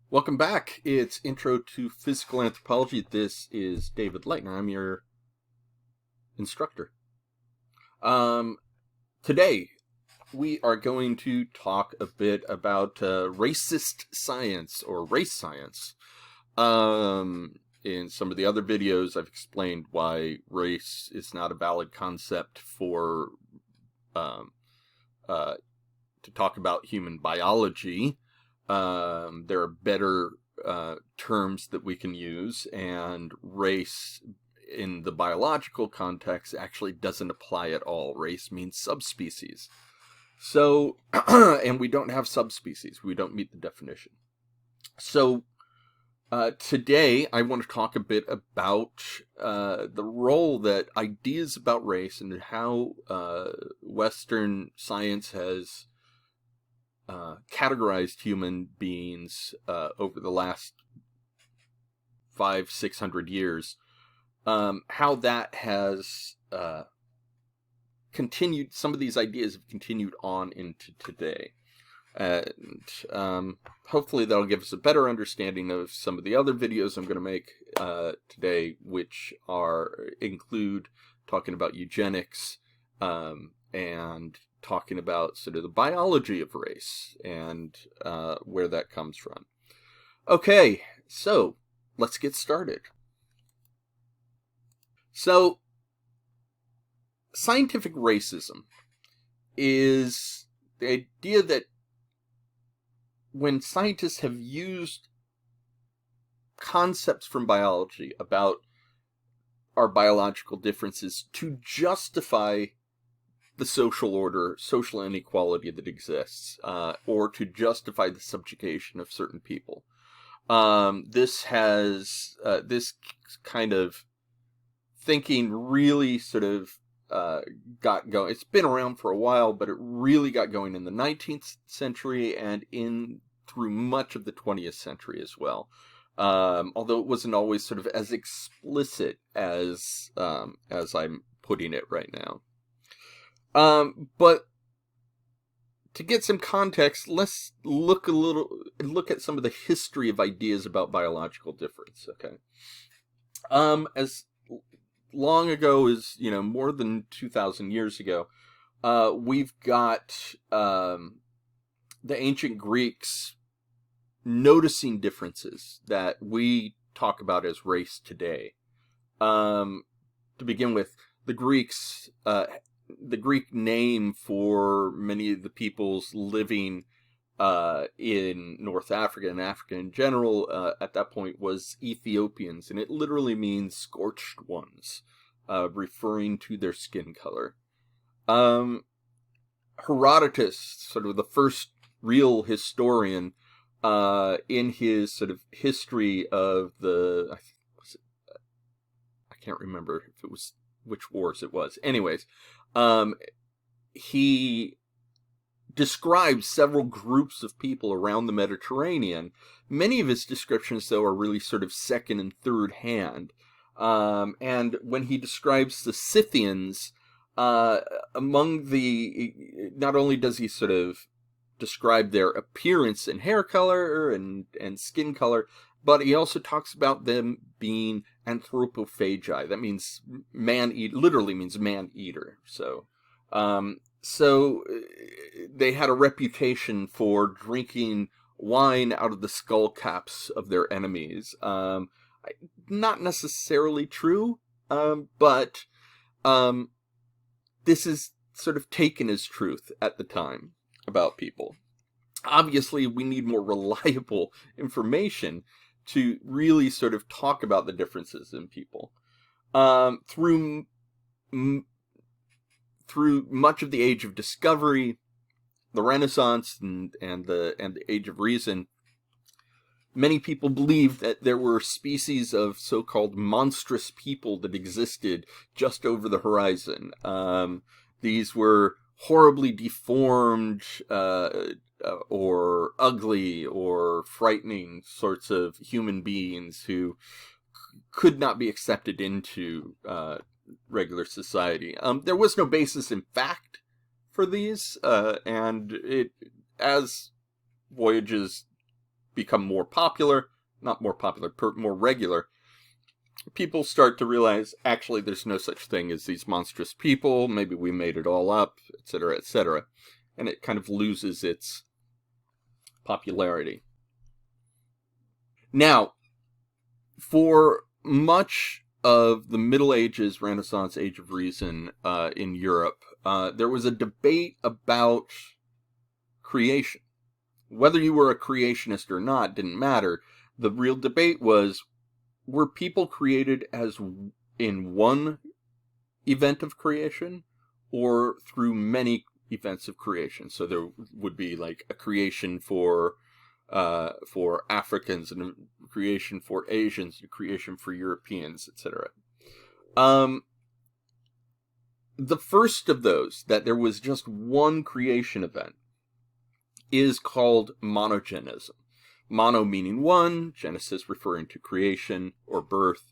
Welcome back. It's Intro to Physical Anthropology. This is David Leitner. I'm your instructor. Today, we are going to talk a bit about racist science or race science. In some of the other videos, I've explained why race is not a valid concept for to talk about human biology. There are better terms that we can use, and race in the biological context actually doesn't apply at all. Race means subspecies. So, and we don't have subspecies. We don't meet the definition. So, today I want to talk a bit about the role that ideas about race and how Western science has categorized human beings over the last 500-600 years, how that has continued. Some of these ideas have continued on into today, and hopefully that'll give us a better understanding of some of the other videos I'm going to make today, which include talking about eugenics and talking about sort of the biology of race and where that comes from. Okay, so let's get started. So, scientific racism is the idea that when scientists have used concepts from biology about our biological differences to justify the social order, social inequality that exists, or to justify the subjugation of certain people. This kind of thinking really sort of got going. It's been around for a while, but it really got going in the 19th century and through much of the 20th century as well. Although it wasn't always sort of as explicit as I'm putting it right now. But to get some context, let's look at some of the history of ideas about biological difference. Okay. As long ago as, more than 2,000 years ago, we've got the ancient Greeks noticing differences that we talk about as race today. To begin with, the Greeks, the Greek name for many of the peoples living in North Africa and Africa in general at that point was Ethiopians, and it literally means scorched ones, referring to their skin color. Herodotus, sort of the first real historian, in his sort of history of I can't remember if it was which wars it was. Anyways, he describes several groups of people around the Mediterranean. Many of his descriptions, though, are really sort of second and third hand. And when he describes the Scythians, not only does he sort of describe their appearance and hair color and skin color, but he also talks about them being anthropophagi. That means literally means man-eater. So they had a reputation for drinking wine out of the skull caps of their enemies. Not necessarily true, but this is sort of taken as truth at the time about people. Obviously, we need more reliable information to really sort of talk about the differences in people. Through much of the Age of Discovery, the Renaissance, and the Age of Reason, many people believed that there were species of so-called monstrous people that existed just over the horizon. These were horribly deformed, or ugly or frightening sorts of human beings who could not be accepted into regular society. There was no basis in fact for these, and as voyages become more popular, not more popular, more regular, people start to realize, actually, there's no such thing as these monstrous people. Maybe we made it all up, etc., etc. And it kind of loses its popularity. Now, for much of the Middle Ages, Renaissance, Age of Reason in Europe, there was a debate about creation. Whether you were a creationist or not didn't matter. The real debate was, were people created as in one event of creation or through many events of creation? So there would be like a creation for Africans and a creation for Asians, a creation for Europeans, etc. The first of those, that there was just one creation event, is called monogenism. Mono meaning one, Genesis referring to creation or birth.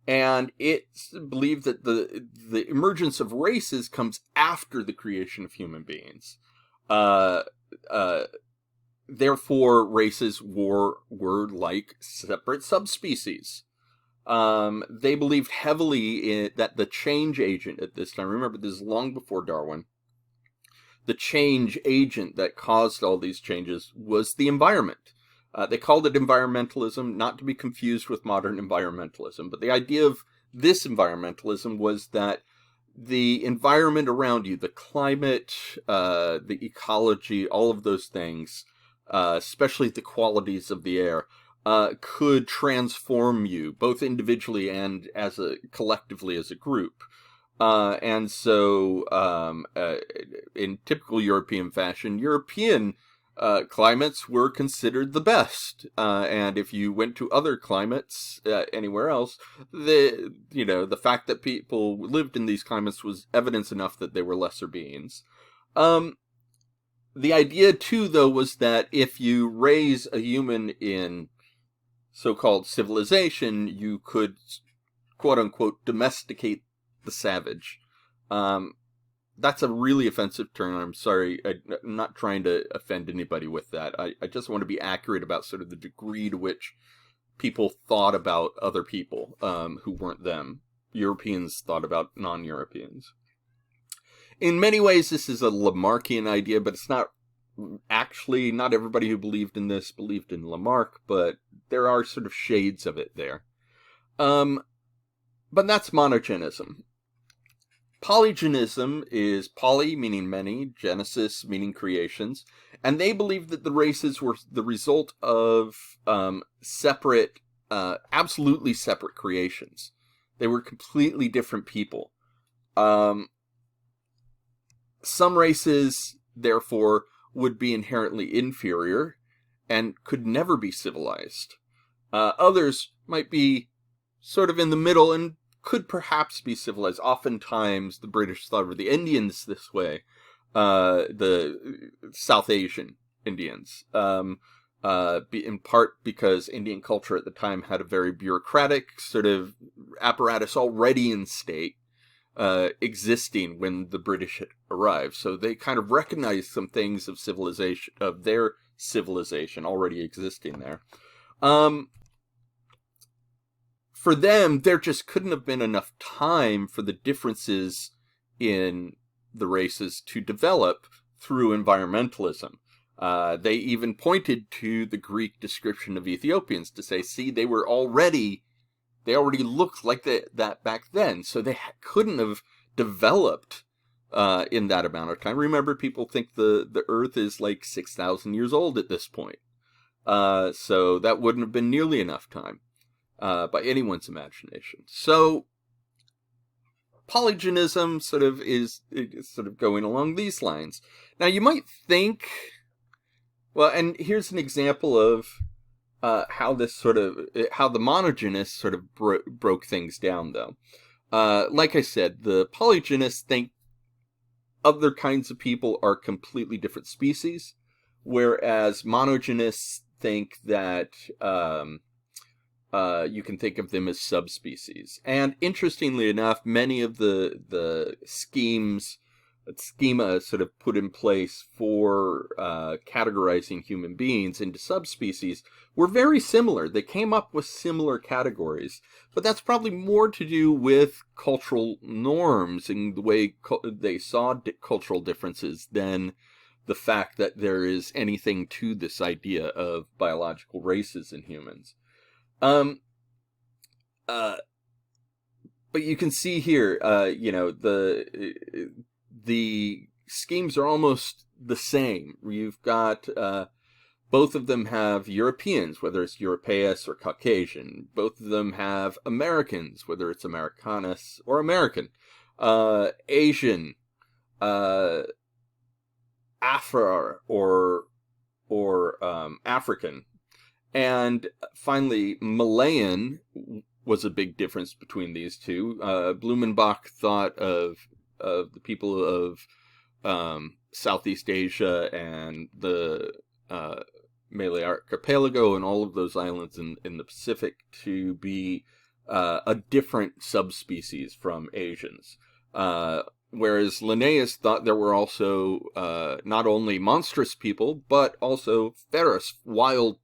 And it's believed that the emergence of races comes after the creation of human beings. Therefore, races were like separate subspecies. They believed heavily that the change agent at this time, remember this is long before Darwin, the change agent that caused all these changes was the environment. They called it environmentalism, not to be confused with modern environmentalism. But the idea of this environmentalism was that the environment around you, the climate, the ecology, all of those things, especially the qualities of the air, could transform you, both individually and collectively as a group. And so, in typical European fashion, European climates were considered the best. And if you went to other climates anywhere else, the fact that people lived in these climates was evidence enough that they were lesser beings. The idea, too, though, was that if you raise a human in so-called civilization, you could, quote-unquote, domesticate the savage. That's a really offensive term. I'm sorry. I'm not trying to offend anybody with that. I just want to be accurate about sort of the degree to which people thought about other people who weren't them. Europeans thought about non-Europeans. In many ways, this is a Lamarckian idea, but it's not actually, not everybody who believed in this believed in Lamarck, but there are sort of shades of it there. But that's monogenism. Polygenism is poly meaning many, genesis meaning creations, and they believed that the races were the result of separate, absolutely separate creations. They were completely different people. Some races, therefore, would be inherently inferior and could never be civilized. Others might be sort of in the middle and could perhaps be civilized. Oftentimes, the British thought of the Indians this way, the South Asian Indians, in part because Indian culture at the time had a very bureaucratic sort of apparatus already in state, existing when the British had arrived. So they kind of recognized some things of civilization, of their civilization already existing there. For them, there just couldn't have been enough time for the differences in the races to develop through environmentalism. They even pointed to the Greek description of Ethiopians to say, see, they already looked like that back then, so they couldn't have developed in that amount of time. Remember, people think the Earth is like 6,000 years old at this point, so that wouldn't have been nearly enough time. By anyone's imagination. So, polygenism sort of is sort of going along these lines. Now, you might think, well, and here's an example of how the monogenists sort of broke things down, though. Like I said, the polygenists think other kinds of people are completely different species, whereas monogenists think that you can think of them as subspecies. And interestingly enough, many of the schemes schema sort of put in place for categorizing human beings into subspecies were very similar. They came up with similar categories, but that's probably more to do with cultural norms and the way they saw cultural differences than the fact that there is anything to this idea of biological races in humans. Um, uh, but you can see here, the schemes are almost the same. You've got both of them have Europeans, whether it's Europeus or Caucasian. Both of them have Americans, whether it's Americanus or American. Asian, ANTHR or African. And finally, Malayan was a big difference between these two. Blumenbach thought of the people of Southeast Asia and the Malay Archipelago and all of those islands in the Pacific to be a different subspecies from Asians. Whereas Linnaeus thought there were also not only monstrous people, but also feroz, wild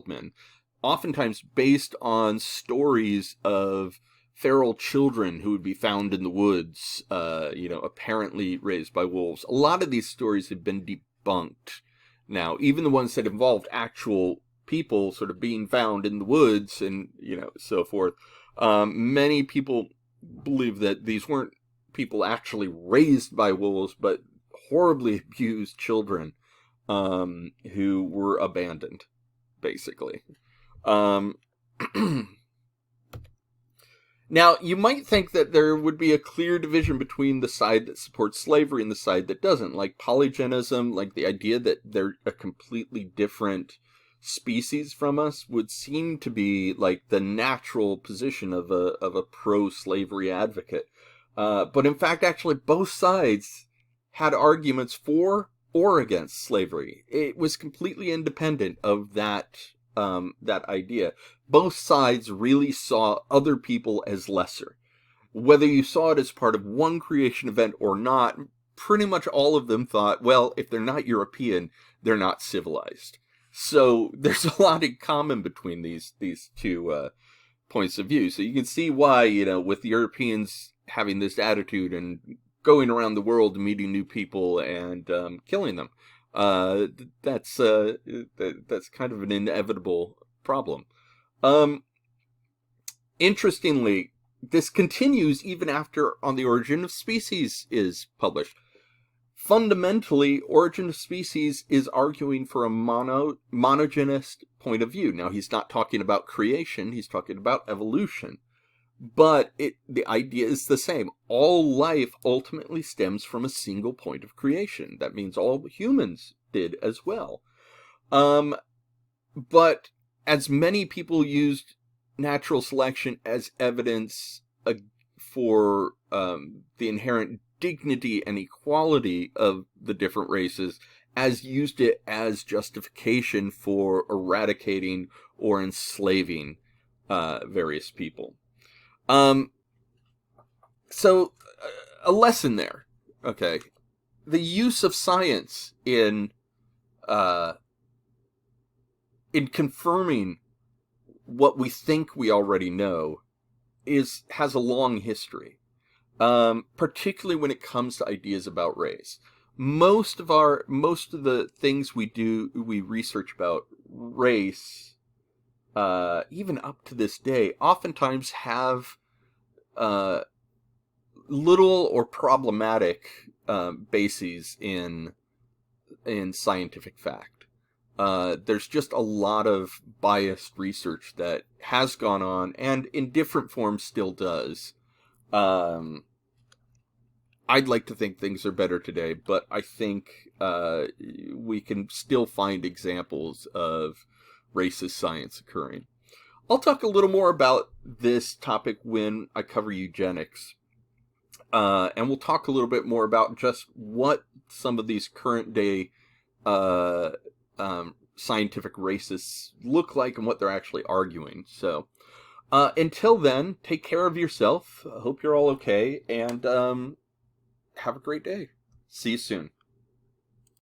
men, oftentimes based on stories of feral children who would be found in the woods, apparently raised by wolves. A lot of these stories have been debunked now, even the ones that involved actual people sort of being found in the woods and, so forth. Many people believe that these weren't people actually raised by wolves, but horribly abused children who were abandoned, basically. Now, you might think that there would be a clear division between the side that supports slavery and the side that doesn't, like polygenism, like the idea that they're a completely different species from us would seem to be like the natural position of a pro-slavery advocate. But in fact, actually, both sides had arguments for or against slavery. It was completely independent of that idea. Both sides really saw other people as lesser. Whether you saw it as part of one creation event or not, pretty much all of them thought, well, if they're not European, they're not civilized. So there's a lot in common between these two points of view. So you can see why, with the Europeans having this attitude and going around the world and meeting new people and killing them, that's kind of an inevitable problem. Interestingly, this continues even after On the Origin of Species is published. Fundamentally, Origin of Species is arguing for a monogenist point of view. Now, he's not talking about creation, he's talking about evolution. But the idea is the same. All life ultimately stems from a single point of creation. That means all humans did as well. But as many people used natural selection as evidence for the inherent dignity and equality of the different races, as used it as justification for eradicating or enslaving various people. So a lesson there, okay. The use of science in confirming what we think we already know has a long history. Particularly when it comes to ideas about race. Most of the things we research about race, even up to this day, oftentimes have little or problematic bases in scientific fact. There's just a lot of biased research that has gone on and in different forms still does. I'd like to think things are better today, but I think we can still find examples of racist science occurring. I'll talk a little more about this topic when I cover eugenics. And we'll talk a little bit more about just what some of these current day scientific racists look like and what they're actually arguing. So until then, take care of yourself. I hope you're all okay, and have a great day. See you soon.